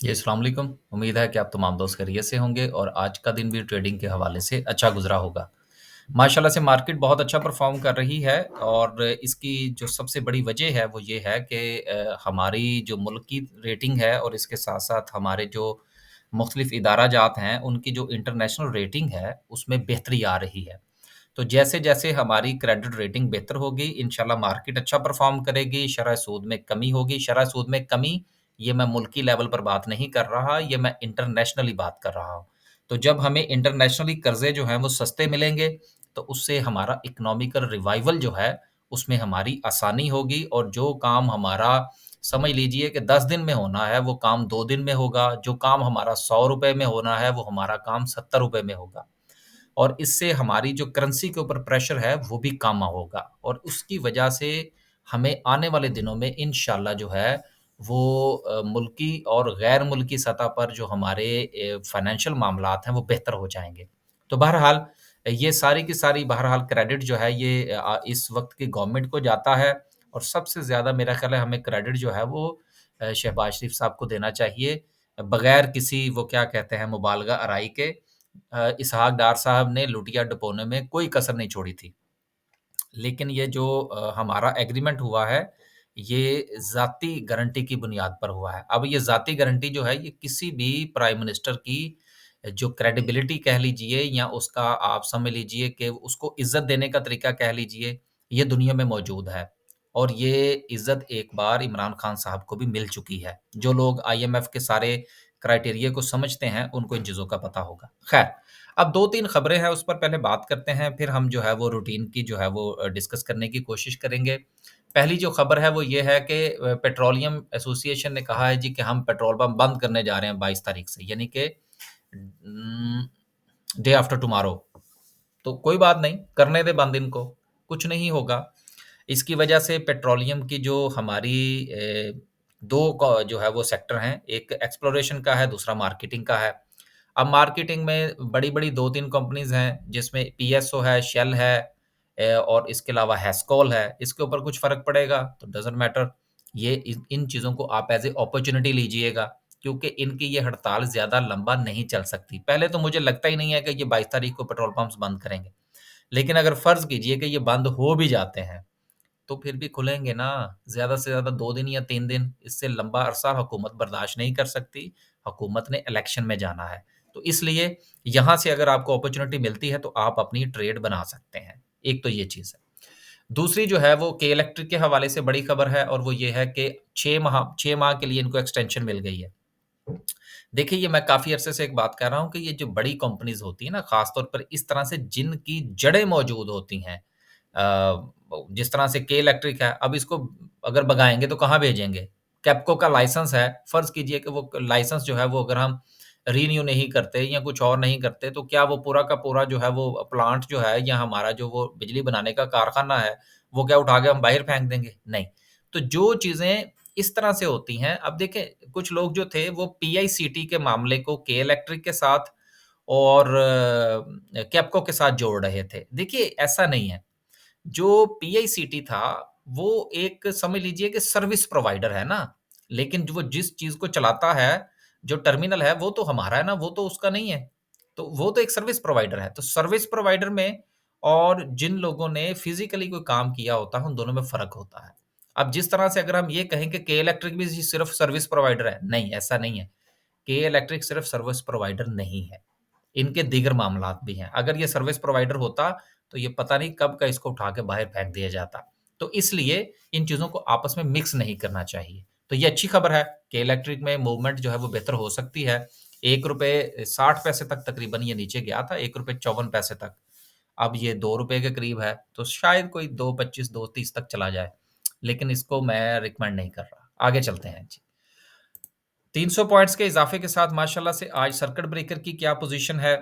जी, अस्सलाम वालेकुम। उम्मीद है कि आप तमाम दोस्त खैरियत से होंगे और आज का दिन भी ट्रेडिंग के हवाले से अच्छा गुज़रा होगा। माशाल्लाह से मार्केट बहुत अच्छा परफ़ॉर्म कर रही है और इसकी जो सबसे बड़ी वजह है वो ये है कि हमारी जो मुल्क की रेटिंग है और इसके साथ-साथ हमारे जो मुख्तलिफ़ इदारा जात हैं, उनकी जो इंटरनेशनल रेटिंग है, उसमें बेहतरी आ रही है। तो जैसे-जैसे हमारी क्रेडिट रेटिंग बेहतर होगी, इंशाल्लाह मार्केट अच्छा परफ़ॉर्म करेगी, शरह सूद में कमी होगी। शरह सूद में कमी, ये मैं मुल्की लेवल पर बात नहीं कर रहा, ये मैं इंटरनेशनली बात कर रहा हूँ। तो जब हमें इंटरनेशनली कर्ज़े जो हैं वो सस्ते मिलेंगे, तो उससे हमारा इकोनॉमिकल रिवाइवल जो है, उसमें हमारी आसानी होगी और जो काम हमारा समझ लीजिए कि 10 दिन में होना है, वो काम 2 दिन में होगा। जो काम हमारा ₹100 में होना है, वो हमारा काम ₹70 में होगा। और इससे हमारी जो करेंसी के ऊपर प्रेशर है, वो भी कम होगा और उसकी वजह से हमें आने वाले दिनों में इंशाल्लाह जो है वो मुल्की और गैर मुल्की सतह पर जो हमारे फाइनेंशियल मामलात हैं, वो बेहतर हो जाएँगे। तो बहरहाल ये सारी की सारी बहरहाल क्रेडिट जो है ये इस वक़्त की गवर्नमेंट को जाता है और सबसे ज़्यादा मेरा ख़्याल है हमें क्रेडिट जो है वो शहबाज़ शरीफ साहब को देना चाहिए, बगैर किसी वो क्या कहते हैं मुबालगा आराई के इसहाक डार साहब ने लुटिया डुपोने में कोई कसर नहीं छोड़ी थी। लेकिन ये जो हमारा एग्रीमेंट हुआ है, ये ज़ाती गारंटी की बुनियाद पर हुआ है। अब ये ज़ाती गारंटी जो है, ये किसी भी प्राइम मिनिस्टर की जो क्रेडिबिलिटी कह लीजिए या उसका आप समझ लीजिए कि उसको इज़्ज़त देने का तरीका कह लीजिए, ये दुनिया में मौजूद है। और ये इज़्ज़त एक बार इमरान खान साहब को भी मिल चुकी है। जो लोग आईएमएफ के सारे क्राइटेरिया को समझते हैं, उनको इन चीज़ों का पता होगा। ख़ैर, अब 2-3 खबरें हैं, उस पर पहले बात करते हैं, फिर हम जो है वो रूटीन की जो है वो डिस्कस करने की कोशिश करेंगे। पहली जो खबर है वो ये है कि पेट्रोलियम एसोसिएशन ने कहा है जी कि हम पेट्रोल पंप बंद करने जा रहे हैं 22 तारीख से, यानी कि डे आफ्टर टुमारो। तो कोई बात नहीं, करने दें बंद इनको, कुछ नहीं होगा। इसकी वजह से पेट्रोलियम की जो हमारी 2 क जो है वो सेक्टर हैं, एक एक्सप्लोरेशन का है, दूसरा मार्केटिंग का है। अब मार्केटिंग में बड़ी-बड़ी 2-3 कंपनीज़ हैं, जिसमें पीएसओ है, शेल है और इसके अलावा हेस्कोल है। इसके ऊपर कुछ फ़र्क पड़ेगा तो डज़न्ट मैटर। ये इन चीज़ों को आप एज़ ए अपॉर्च्युनिटी लीजिएगा, क्योंकि इनकी ये हड़ताल ज़्यादा लंबा नहीं चल सकती। पहले तो मुझे लगता ही नहीं है कि ये 22 तारीख को पेट्रोल पंप्स बंद करेंगे। लेकिन अगर फ़र्ज़ कीजिए कि ये बंद हो भी जाते हैं, तो फिर भी खुलेंगे ना, ज़्यादा से ज़्यादा 2 दिन या 3 दिन, इससे लंबा अरसा हुकूमत बर्दाश्त नहीं कर सकती। हुकूमत ने इलेक्शन में जाना है। तो इसलिए यहाँ से अगर आपको अपॉर्च्युनिटी मिलती है, तो आप अपनी ट्रेड बना सकते हैं। एक तो ये चीज़ है। दूसरी जो है वो के इलेक्ट्रिक के हवाले से बड़ी खबर है और वो ये है कि 6 माह के लिए इनको एक्सटेंशन मिल गई है। देखिए, ये मैं काफ़ी अरसे से एक बात कर रहा हूँ कि ये जो बड़ी कंपनीज़ होती हैं ना, ख़ास तौर पर इस तरह से जिनकी जड़ें मौजूद होती हैं जिस तरह से के इलेक्ट्रिक है, अब इसको अगर भगाएँगे तो कहाँ भेजेंगे? कैप्को का लाइसेंस है, फ़र्ज़ कीजिए कि वो लाइसेंस जो है वो अगर हम रिन्यू नहीं करते या कुछ और नहीं करते, तो क्या वो पूरा का पूरा जो है वो प्लांट जो है या हमारा जो वो बिजली बनाने का कारखाना है, वो क्या उठा के हम बाहर फेंक देंगे? नहीं। तो जो चीज़ें इस तरह से होती हैं, अब देखें कुछ लोग जो थे वो पीआईसीटी के मामले को के इलेक्ट्रिक के साथ और कैप्को के साथ जोड़ रहे थे। देखिए, ऐसा नहीं है। जो पीआईसीटी था, वो एक समझ लीजिए कि सर्विस प्रोवाइडर है ना, लेकिन जो वो जिस चीज़ को चलाता है, जो टर्मिनल है, वो तो हमारा है ना, वो तो उसका नहीं है। तो वो तो एक सर्विस प्रोवाइडर है। तो सर्विस प्रोवाइडर में और जिन लोगों ने फिज़िकली कोई काम किया होता है, उन दोनों में फ़र्क होता है। अब जिस तरह से अगर हम ये कहें कि के इलेक्ट्रिक भी सिर्फ़ सर्विस प्रोवाइडर है, नहीं, ऐसा नहीं है। के इलेक्ट्रिक सिर्फ़ सर्विस प्रोवाइडर नहीं है। इनके दीगर मामलात भी हैं। अगर ये सर्विस प्रोवाइडर होता, तो ये पता नहीं कब का इसको उठा के बाहर फेंक दिया जाता। तो इसलिए इन चीज़ों को आपस में मिक्स नहीं करना चाहिए। तो ये अच्छी खबर है कि इलेक्ट्रिक में मूवमेंट जो है वो बेहतर हो सकती है। ₹1.60 तक तकरीबन ये नीचे गया था, ₹1.54 तक। अब ये ₹2 के करीब है, तो शायद कोई 2.25 2.30 तक चला जाए। लेकिन इसको मैं रिकमेंड नहीं कर रहा। आगे चलते हैं जी। 300 पॉइंट्स के इज़ाफ़े के साथ माशाल्लाह से आज सर्किट ब्रेकर की क्या पोज़ीशन है?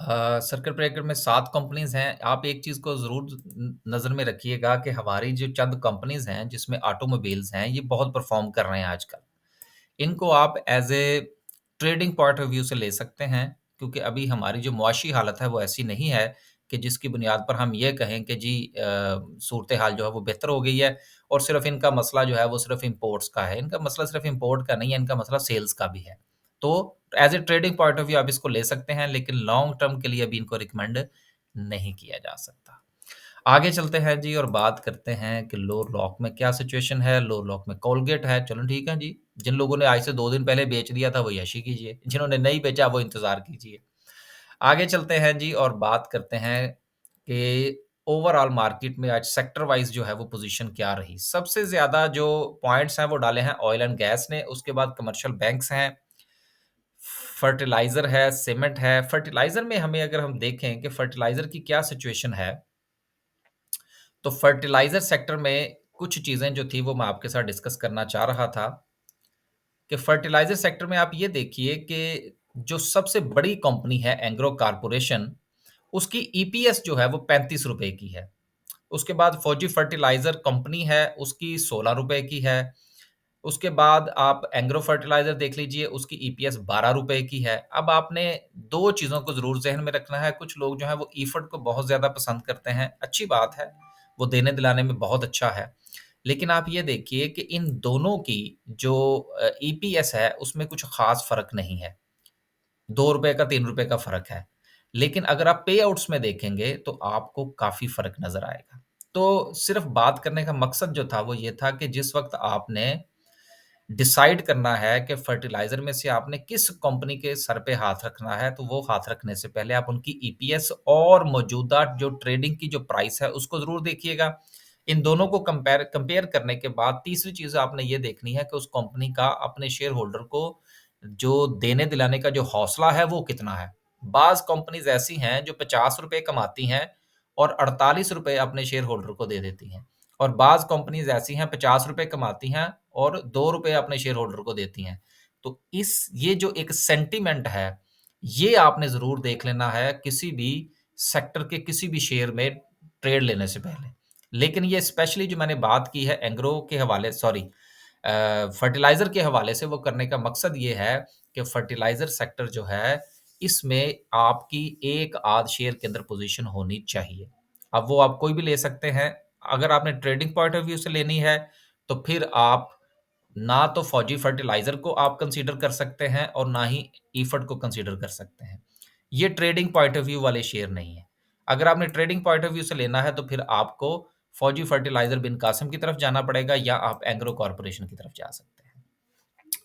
सर्किट ब्रेकर में 7 कंपनीज़ हैं। आप एक चीज़ को ज़रूर नज़र में रखिएगा कि हमारी जो चंद कंपनीज़ हैं, जिसमें ऑटोमोबाइल्स हैं, ये बहुत परफ़ॉर्म कर रहे हैं आजकल। इनको आप as a trading point of view से ले सकते हैं, क्योंकि अभी हमारी जो मुआशी हालत है, वो ऐसी नहीं है कि जिसकी बुनियाद पर हम ये कहें कि जी सूरत-ए-हाल जो है वो बेहतर हो गई है और सिर्फ़ इनका मसला जो है वो सिर्फ़ इम्पोर्ट्स का है। इनका मसला सिर्फ़ इम्पोर्ट का नहीं है, इनका मसला सेल्स का भी है। तो as a trading point of view आप इसको ले सकते हैं, लेकिन लॉन्ग टर्म के लिए अभी इनको रिकमेंड नहीं किया जा सकता। आगे चलते हैं जी और बात करते हैं कि लोअर लॉक में क्या सिचुएशन है। लोअर लॉक में कोलगेट है, चलो ठीक है जी। जिन लोगों ने आज से 2 दिन पहले बेच दिया था वो यशी कीजिए, जिन्होंने नहीं बेचा वो इंतज़ार कीजिए। आगे चलते हैं जी और बात करते हैं कि ओवरऑल मार्केट में आज सेक्टर वाइज़ जो है वो पोज़ीशन क्या रही। सबसे ज़्यादा जो पॉइंट्स हैं वो डाले हैं ऑयल एंड गैस ने, उसके बाद कमर्शियल बैंक्स हैं, फर्टिलाइज़र है, सीमेंट है। फर्टिलाइज़र में हमें अगर हम देखें कि फर्टिलाइज़र की क्या सिचुएशन है, तो फर्टिलाइज़र सेक्टर में कुछ चीज़ें जो थी वो मैं आपके साथ डिस्कस करना चाह रहा था कि फर्टिलाइज़र सेक्टर में आप ये देखिए कि जो सबसे बड़ी कंपनी है एंग्रो कॉर्पोरेशन, उसकी ईपीएस जो है वो ₹35 की है। उसके बाद फौजी फर्टिलाइज़र कंपनी है, उसकी ₹16 की है। उसके बाद आप एग्रो फर्टिलाइज़र देख लीजिए, उसकी ईपीएस ₹12 की है। अब आपने 2 चीज़ों को ज़रूर ज़हन में रखना है, कुछ लोग जो हैं वो ईफड को बहुत ज़्यादा पसंद करते हैं, अच्छी बात है, वो देने-दिलाने में बहुत अच्छा है। लेकिन आप ये देखिए कि इन दोनों की जो ईपीएस है, उसमें कुछ ख़ास फ़र्क नहीं है। ₹2 का ₹3 का फ़र्क है। लेकिन अगर आप पे आउट्स में देखेंगे तो आपको काफ़ी फ़र्क नज़र आएगा। तो सिर्फ़ बात करने का मकसद जो था वो ये था कि जिस वक़्त आपने डिसाइड करना है कि फर्टिलाइज़र में से आपने किस कंपनी के सर पे हाथ रखना है, तो वो हाथ रखने से पहले आप उनकी ईपीएस और मौजूदा जो ट्रेडिंग की जो प्राइस है उसको ज़रूर देखिएगा। इन दोनों को कंपेयर कंपेयर करने के बाद तीसरी चीज़ आपने ये देखनी है कि उस कंपनी का अपने शेयर होल्डर को जो देने-दिलाने का जो हौसला है वो कितना है। बाज़ कंपनीज़ ऐसी हैं जो ₹50 कमाती हैं और ₹48 अपने शेयर होल्डर को दे देती हैं। और बाज़ कंपनीज़ ऐसी हैं ₹50 कमाती हैं और ₹2 अपने शेयर होल्डर को देती हैं। तो इस ये जो एक सेंटिमेंट है, ये आपने ज़रूर देख लेना है किसी भी सेक्टर के किसी भी शेयर में ट्रेड लेने से पहले। लेकिन ये स्पेशली जो मैंने बात की है एग्रो के हवाले सॉरी फर्टिलाइज़र के हवाले से वो करने का मकसद ये है कि फर्टिलाइज़र सेक्टर जो है, इसमें आपकी एक आध शेयर के अंदर पोज़ीशन होनी चाहिए। अब वो आप कोई भी ले सकते हैं। अगर आपने ट्रेडिंग पॉइंट ऑफ व्यू से लेनी है, तो फिर आप ना तो फौजी फर्टिलाइज़र को आप कंसीडर कर सकते हैं और ना ही ईफड को कंसीडर कर सकते हैं। ये ट्रेडिंग पॉइंट ऑफ व्यू वाले शेयर नहीं हैं। अगर आपने ट्रेडिंग पॉइंट ऑफ व्यू से लेना है, तो फिर आपको फौजी फर्टिलाइज़र बिन कासिम की तरफ जाना पड़ेगा या आप एग्रो कॉर्पोरेशन की तरफ जा सकते हैं।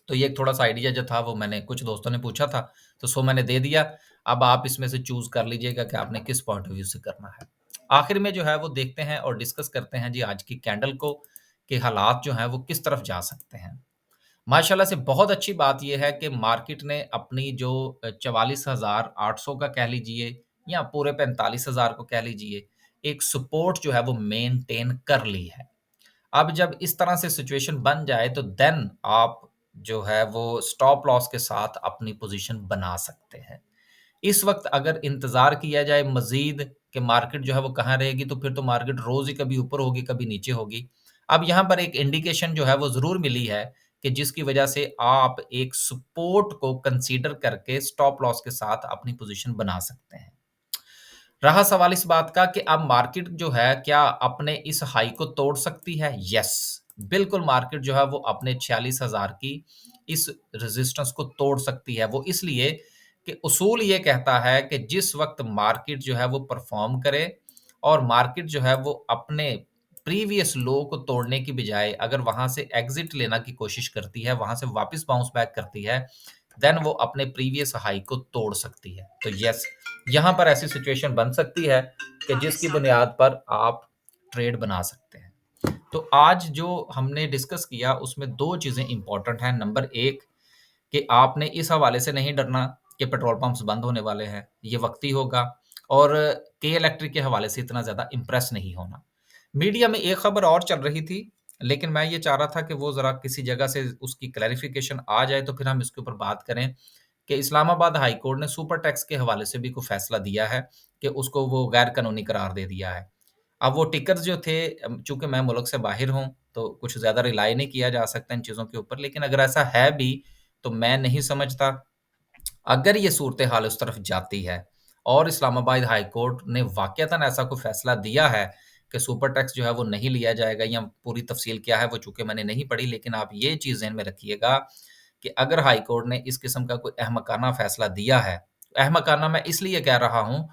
तो ये एक थोड़ा-सा आइडिया जो था वो मैंने कुछ दोस्तों ने पूछा था, तो सो मैंने दे दिया। अब आप इसमें से चूज़ कर लीजिएगा कि आपने किस पॉइंट ऑफ व्यू से करना है। आखिर में जो है वो देखते हैं और डिस्कस करते हैं जी आज की कैंडल को, कि हालात जो हैं वो किस तरफ जा सकते हैं। माशाल्लाह से बहुत अच्छी बात ये है कि मार्केट ने अपनी जो 44,800 का कह लीजिए या पूरे 45,000 को कह लीजिए, एक सपोर्ट जो है वो मेंटेन कर ली है। अब जब इस तरह से सिचुएशन बन जाए तो देन आप जो है वो स्टॉप लॉस के साथ अपनी पोज़ीशन बना सकते हैं। इस वक़्त अगर इंतज़ार किया जाए मज़ीद कि मार्केट जो है वो कहाँ रहेगी, तो फिर तो मार्केट रोज़ ही कभी ऊपर होगी, कभी नीचे होगी। अब यहाँ पर एक इंडिकेशन जो है वो ज़रूर मिली है कि जिसकी वजह से आप एक सपोर्ट को कंसीडर करके स्टॉप लॉस के साथ अपनी पोज़ीशन बना सकते हैं। रहा सवाल इस बात का कि अब मार्केट जो है क्या अपने इस हाई को तोड़ सकती है? यस, बिल्कुल मार्केट जो है वो अपने 46,000 की इस रेजिस्टेंस को तोड़ सकती है। वो इसलिए कि उसूल ये कहता है कि जिस वक़्त मार्केट जो है वो परफ़ॉर्म करे और मार्केट जो है वो अपने प्रीवियस लो को तोड़ने की बजाय अगर वहाँ से एग्ज़िट लेना की कोशिश करती है, वहाँ से वापस बाउंस बैक करती है, देन वो अपने प्रीवियस हाई को तोड़ सकती है। तो यस, यहाँ पर ऐसी सिचुएशन बन सकती है कि जिसकी बुनियाद पर आप ट्रेड बना सकते हैं। तो आज जो हमने डिस्कस किया उसमें 2 चीज़ें इम्पोर्टेंट हैं। नंबर 1 कि आपने इस हवाले से नहीं डरना कि पेट्रोल पंप्स बंद होने वाले हैं, ये वक़्ती होगा और के इलेक्ट्रिक के हवाले से इतना ज़्यादा इम्प्रेस नहीं होना। मीडिया में एक खबर और चल रही थी, लेकिन मैं ये चाह रहा था कि वो ज़रा किसी जगह से उसकी क्लैरिफ़िकेशन आ जाए तो फिर हम इसके ऊपर बात करें कि इस्लामाबाद हाई कोर्ट ने सुपर टैक्स के हवाले से भी कोई फ़ैसला दिया है कि उसको वो गैर कानूनी करार दे दिया है। अब वो टिकट्स जो थे चूँकि मैं मुल्क से बाहर हूँ, तो कुछ ज़्यादा रिलाय नहीं किया जा सकता इन चीज़ों के ऊपर, लेकिन अगर ऐसा है भी, तो मैं नहीं समझता अगर ये सूरत-ए-हाल उस तरफ जाती है और इस्लामाबाद हाई कोर्ट ने वाक़यतन ऐसा कोई फ़ैसला दिया है कि सुपर टैक्स जो है वो नहीं लिया जाएगा या पूरी तफ़सील क्या है वो चूँकि मैंने नहीं पढ़ी, लेकिन आप ये चीज़ ज़हन में रखिएगा कि अगर हाई कोर्ट ने इस किस्म का कोई अहमकाना फ़ैसला दिया है, अहमकाना मैं इसलिए कह रहा हूँ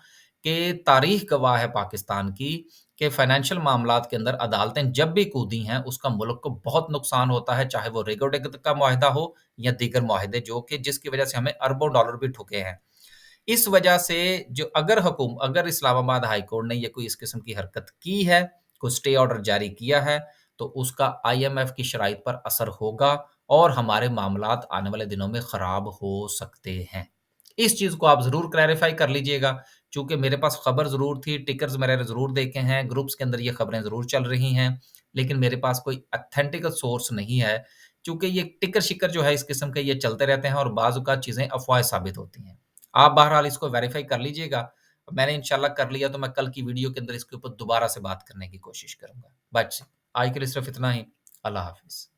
कि तारीख़ गवाह है पाकिस्तान की कि फ़ाइनेंशियल मामलात के अंदर अदालतें जब भी कूदी हैं, उसका मुल्क को बहुत नुकसान होता है, चाहे वो रेगो टिकट का मुआहिदा हो या दीगर मुआहिदे जो कि जिसकी वजह से हमें अरबों डॉलर भी ठुके हैं। इस वजह से जो अगर इस्लामाबाद हाई कोर्ट ने ये कोई इस किस्म की हरकत की है, कोई स्टे ऑर्डर जारी किया है, तो उसका आईएमएफ की शराइत पर असर होगा और हमारे मामलात आने वाले दिनों में खराब हो सकते हैं। इस चीज़ को आप ज़रूर क्लैरिफ़ाई कर लीजिएगा, चूँकि मेरे पास खबर ज़रूर थी, टिकर्स मैंने ज़रूर देखे हैं, ग्रुप्स के अंदर ये खबरें ज़रूर चल रही हैं, लेकिन मेरे पास कोई ऑथेंटिक सोर्स नहीं है, चूँकि ये टिकर-शिकर जो है इस किस्म के ये चलते रहते हैं और बाज़ औक़ात चीज़ें अफ़वाहें साबित होती हैं। आप बहरहाल इसको वेरीफ़ाई कर लीजिएगा। मैंने इंशाअल्लाह कर लिया तो मैं कल की वीडियो के अंदर इसके ऊपर दोबारा से बात करने की कोशिश करूँगा। बस आज के लिए सिर्फ़ इतना ही। अल्लाह हाफ़िज़।